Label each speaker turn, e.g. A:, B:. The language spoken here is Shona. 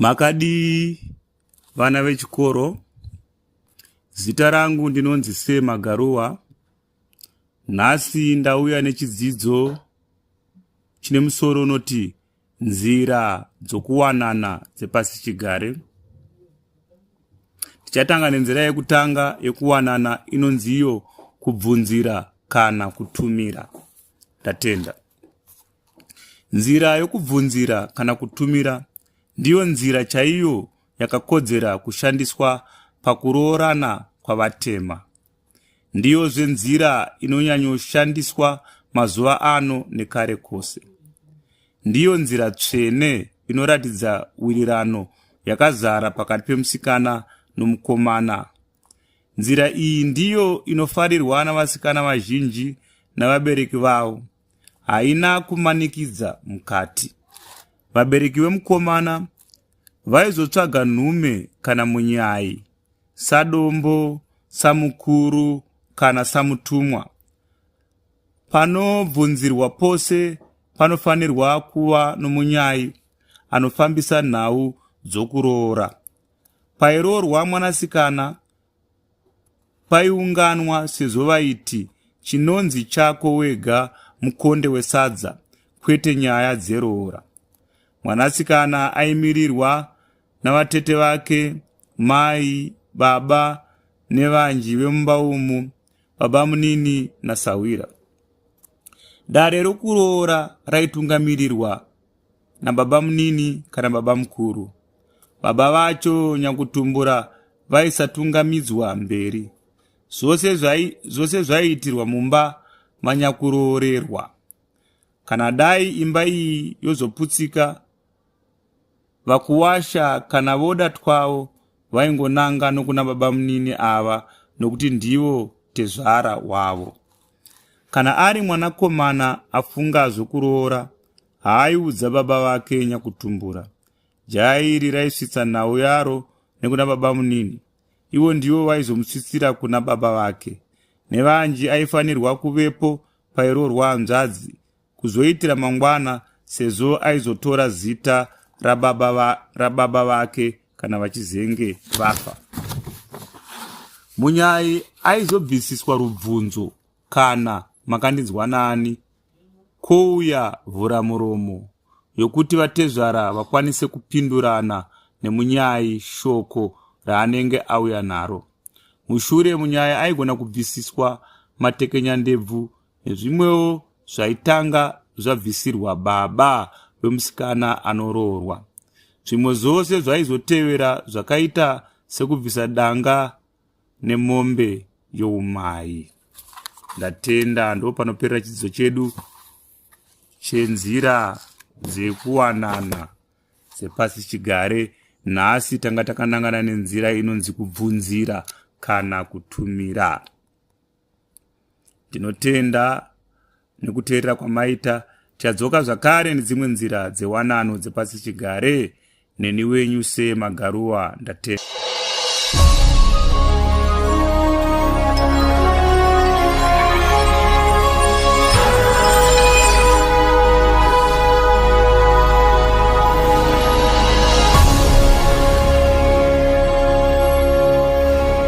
A: Makadi vana vechikoro, zita rangu ndinonzi Sema Garuwa. Nhasi ndauya nechidzidzo chine musoro unoti nzira dzokuwanana dzepasi chigare. Tichatanga nenzira yekutanga yekuwanana inonzi iyo kubvunzira kana kutumira. Tatenda. Nzira yokubvunzira kana kutumira ndiyo nzira chaiyo yakakodzera kushandiswa pakuroorana kwavatema. Ndiyo nzira inonyanyoshandiswa mazuva ano nekare kose. Ndiyo nzira tsvene inoratidza wirirano yakazara pakati pemusikana nomukomana. Nzira iyi ndiyo inofarirwa navasikana vazhinji navabereki vavo. Haina kumanikidza mukati. Vabereki vemukomana vaizotsvaga nhume kana munyai, sadombo, samukuru kana samutumwa. Panobvunzirwa pose panofanirwa kuva nomunyai anofambisa nhau dzokuroora. Pairoorwa mwanasikana paiunganwa sezvo vaiti chinonzi chako wega mukonde wesadza, kwete nyaya dzeroora. Mwanasikana aimirirwa navatete vake, mai, baba nevanji vemumba umu, baba munini nasawira. Dare rokuroora raitungamirirwa nababa munini kana baba mukuru. Baba vacho nyakutumbura vaisatungamidzwa mberi. Zvose zvaiitirwa mumba manyakuroorerwa. Kana dai imba iyi yozoputsika, vakuwasha kana voda twavo vaingonanga nokuna baba munini ava nokuti ndivo tezvara wavo. Kana ari mwanakomana afunga zvokuroora, haaiudza baba vake nyakutumbura. Jaya iri raisvitsa nhau yaro nekuna baba munini. Ivo ndivo vaizomusvitsira kuna baba vake. Nevanji aifanirwa kuvepo pairoorwa hanzvadzi, kuzoitira mangwana sezvo aizotora zita rababa vake kana vachizenge vafa. Munyai aizobvisiswa rubvunzo kana makandinzwa nani, kouya vhura muromo yokuti vatezvara vakwanise kupindurana nemunyai shoko raanenge auya naro. Mushure munyai aigona kubvisiswa matekenya ndebvu nezvimwewo zvaitanga zvabvisirwa baba vemusikana anoroorwa. Zvimwe zvose zvaizotevera zvakaita sekubvisa danga nemombe youmai. Ndatenda ndo panoperera chidzidzo chedu chenzira dzekuwanana dzepasi chigare. Nhasi tanga takanangana nenzira inonzi kubvunzira kana kutumira. Ndinotenda nekuteerera kwamaita. Tichadzoka zvakare nedzimwe nzira dzewanano dzepasi chigare. Neni wenyu Sema Garuwa. Ndatenda.